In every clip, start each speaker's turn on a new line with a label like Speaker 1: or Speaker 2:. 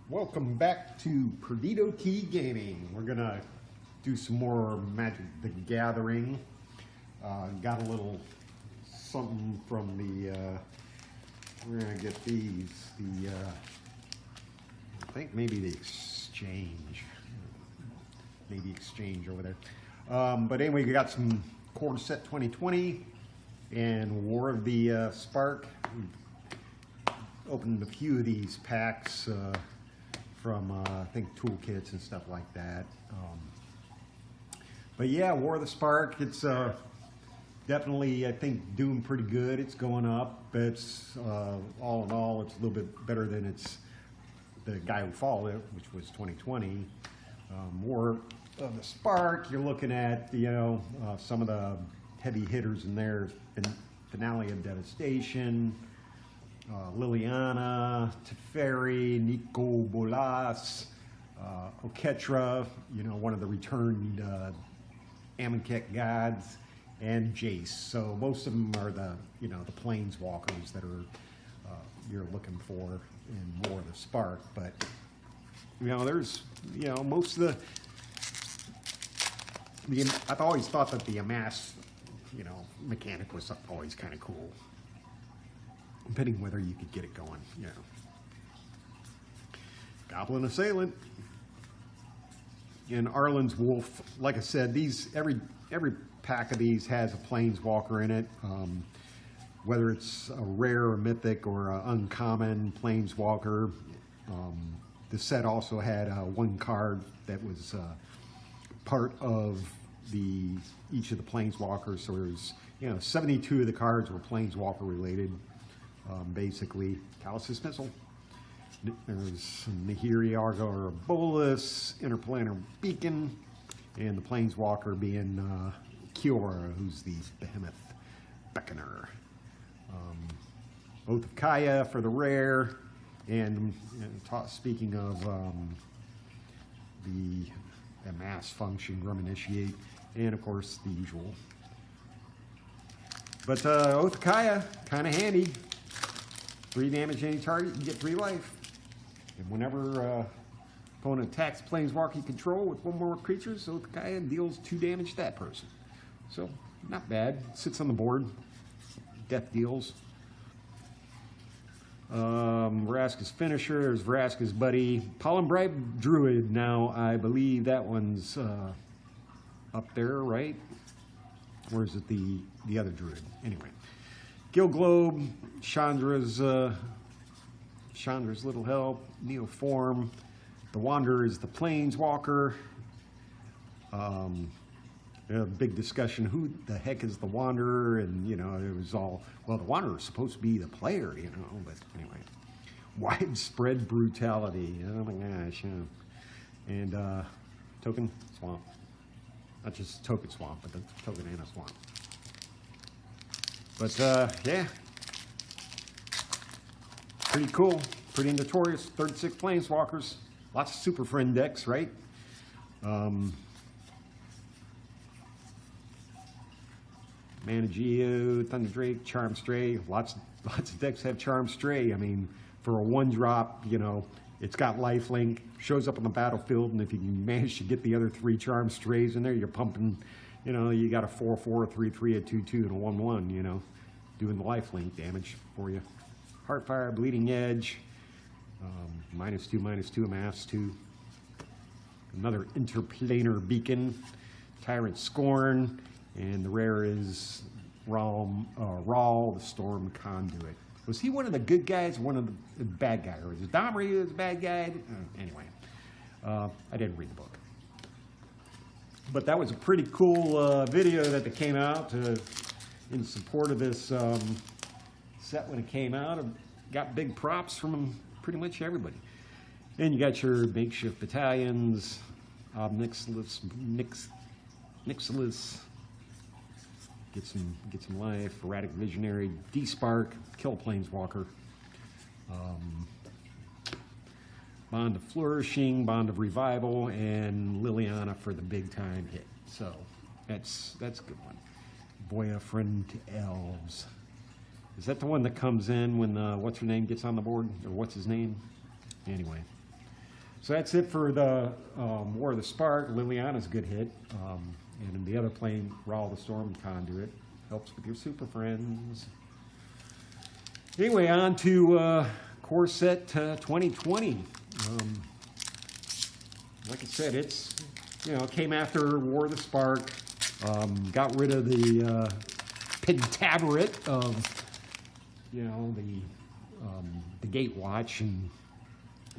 Speaker 1: Welcome back to Perdido Key Gaming. We're gonna do some more Magic the Gathering. Got a little something from the, we're gonna get these, I think maybe the exchange. Maybe exchange over there. But anyway, we got some Core Set 2020 and War of the Spark. Opened a few of these packs from I think toolkits and stuff like that. But yeah, War of the Spark, it's definitely, I think, doing pretty good. It's going up. It's all in all, it's a little bit better than it's the guy who followed it, which was 2020. War of the Spark, you're looking at, you know, some of the heavy hitters in there. Finale of Devastation, Liliana, Teferi, Nico Bolas, Oketra, you know, one of the returned Amonkhet gods, and Jace. So most of them are the, you know, the planeswalkers that are you're looking for in War of the Spark. But you know, there's, you know, most of I've always thought that the amass, you know, mechanic was always kind of cool, depending whether you could get it going, you know. Goblin Assailant and Arlen's Wolf. Like I said, these every pack of these has a planeswalker in it, whether it's a rare or mythic or an uncommon planeswalker. The set also had one card that was part of each of the planeswalkers. So there's, you know, 72 of the cards were planeswalker related. Basically, Callous Missile. There's Nahiri, Argo, or Bolas, Interplanar Beacon, and the planeswalker being Kiora, who's the Behemoth Beckoner. Oath of Kaya for the rare, and speaking of the mass function, Grum Initiate, and of course the usual. But Oath of Kaya, kind of handy. 3 damage to any target, you get 3 life. And whenever opponent attacks planeswalker you control with one more creature, so the guy deals 2 damage to that person. So, not bad. Sits on the board. Death deals. Vraska's Finisher, there's Vraska's buddy. Pollen Bribe Druid, now I believe that one's up there, right? Or is it the other Druid? Anyway. Gil Globe, Chandra's Little Help, Neoform. The Wanderer is the Planeswalker. A big discussion, who the heck is the Wanderer? And, you know, it was all, well, the Wanderer is supposed to be the player, you know, but anyway. Widespread Brutality, oh my gosh, yeah. And Token Swamp. Not just Token Swamp, but the Token and a Swamp. But yeah, pretty cool, pretty notorious. 36 planeswalkers, lots of Super Friend decks, right? Mana Geo, Thunder Drake, Charm Stray. Lots of decks have Charm Stray. I mean, for a 1-drop, you know, it's got lifelink, shows up on the battlefield, and if you can manage to get the other 3 Charm Strays in there, you're pumping. You know, you got a 4/4, a 3/3, a 2/2, and a 1/1, you know, doing the lifelink damage for you. Heartfire, Bleeding Edge, -2/-2, amass 2. Another Interplanar Beacon, Tyrant Scorn, and the rare is Rawl, the Storm Conduit. Was he one of the good guys, one of the bad guys, or is it Domri the bad guy? Anyway, I didn't read the book. But that was a pretty cool video that they came out in support of this set when it came out. It got big props from pretty much everybody. And you got your makeshift battalions, Nixilus, get some life, Erratic Visionary, D-Spark, kill a planeswalker. Bond of Flourishing, Bond of Revival, and Liliana for the big time hit. So that's a good one. Boya Friend to Elves. Is that the one that comes in when what's her name gets on the board, or what's his name? Anyway, So that's it for the War of the Spark. Liliana's a good hit. And the other plane, Raw the Storm Conduit. Helps with your super friends. Anyway, on to Core Set 2020. Like I said, it's, it came after War of the Spark. Got rid of the Pentaverate of, the Gatewatch, and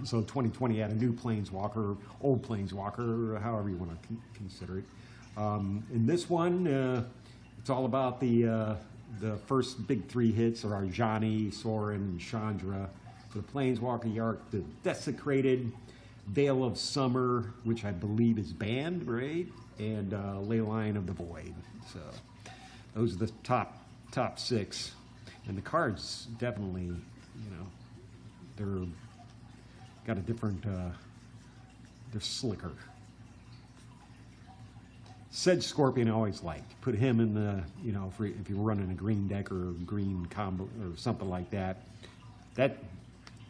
Speaker 1: so 2020 had a new Planeswalker, old Planeswalker, however you want to consider it. In this one, it's all about the first big three hits are Johnny, Sorin, and Chandra. For the Planeswalker Yark, the Desecrated, Veil of Summer, which I believe is banned, right? And Leyline of the Void. So those are the top six. And the cards definitely, they're got a different, they're slicker. Sedge Scorpion I always liked. Put him in the, if you're running a green deck or a green combo or something like that. That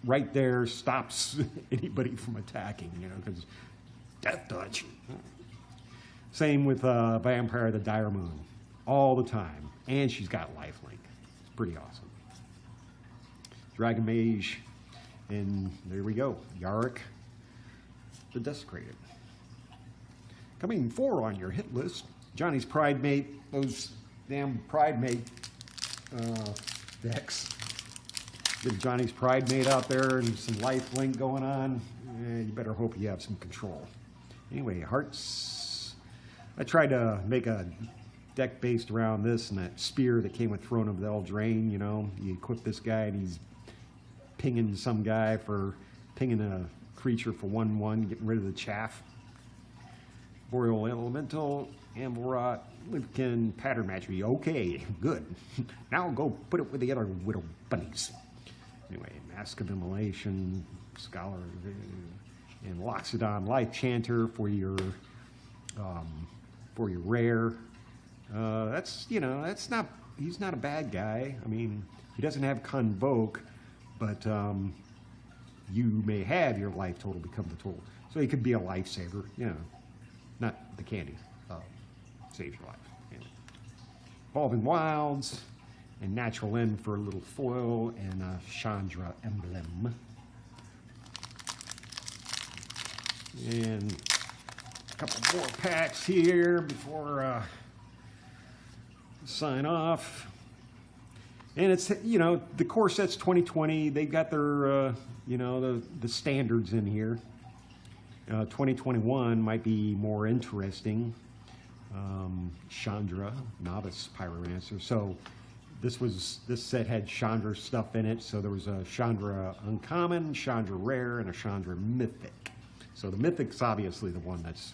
Speaker 1: right there stops anybody from attacking, because Death Touch. Same with Vampire the Dire Moon. All the time. And she's got lifelink. It's pretty awesome. Dragon Mage. And there we go. Yarrick the Desecrated. Coming 4 on your hit list. Johnny's Pride Mate. Those damn Pride Mate decks. With Johnny's Pride Mate out there and some lifelink going on. You better hope you have some control. Anyway, Hearts. I tried to make a deck based around this and that spear that came with Throne of the Eldraine. You equip this guy and he's pinging some guy for pinging a creature for 1/1, getting rid of the chaff. Boreal Elemental, Amberrot, Livkin, Pattern Match. Okay, good. Now go put it with the other Widow Bunnies. Anyway, Mask of Immolation, Scholar, and Loxodon Life Chanter for your rare. That's not, he's not a bad guy. I mean, he doesn't have Convoke, but you may have your life total become the total. So he could be a lifesaver, not the candy. Saves your life. Evolving Wilds, and Natural End for a little foil, and a Chandra emblem. And a couple more packs here before sign off. And it's, the core set's 2020. They've got their, the standards in here. 2021 might be more interesting. Chandra, Novice Pyromancer. So this set had Chandra stuff in it. So there was a Chandra Uncommon, Chandra Rare, and a Chandra Mythic. So the Mythic's obviously the one that's,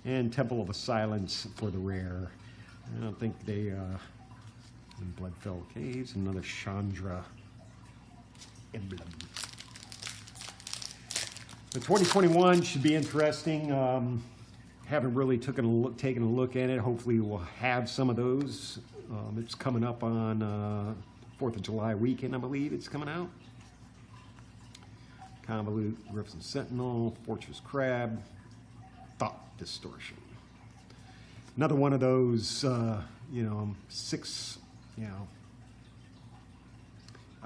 Speaker 1: and Temple of a Silence for the rare. I don't think they, in Bloodfell Caves, another Chandra emblem. The 2021 should be interesting. Haven't really taken a look at it. Hopefully we'll have some of those. It's coming up on 4th of July weekend, I believe it's coming out. Convolute, Griffin Sentinel, Fortress Crab, Thought Distortion. Another one of those, 6,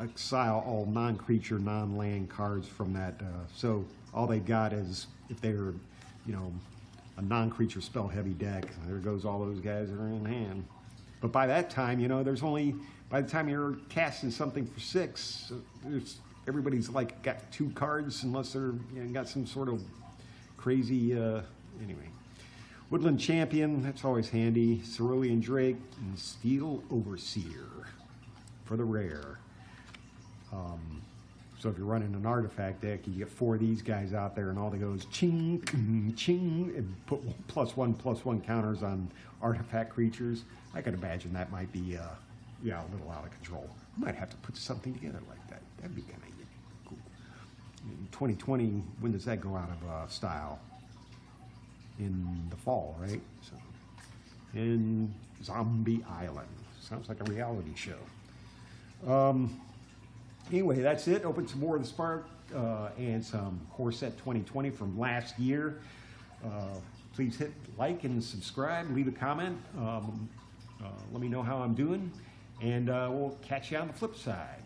Speaker 1: exile all non-creature, non-land cards from that. So all they got is, if they're, a non-creature spell-heavy deck, there goes all those guys that are in hand. But by that time, there's only, by the time you're casting something for 6, everybody's like got 2 cards, unless they're got some sort of crazy, anyway. Woodland Champion, that's always handy. Cerulean Drake, and Steel Overseer for the rare. So if you're running an artifact deck, you get 4 of these guys out there, and all they go is ching, ching, and put +1/+1 counters on artifact creatures. I can imagine that might be, a little out of control. I might have to put something together like that. That'd be kind of cool. In 2020, when does that go out of style? In the fall, right? So, in Zombie Island. Sounds like a reality show. Anyway, that's it. Open some more of the Spark and some Core Set 2020 from last year. Please hit like and subscribe, leave a comment. Let me know how I'm doing, and we'll catch you on the flip side.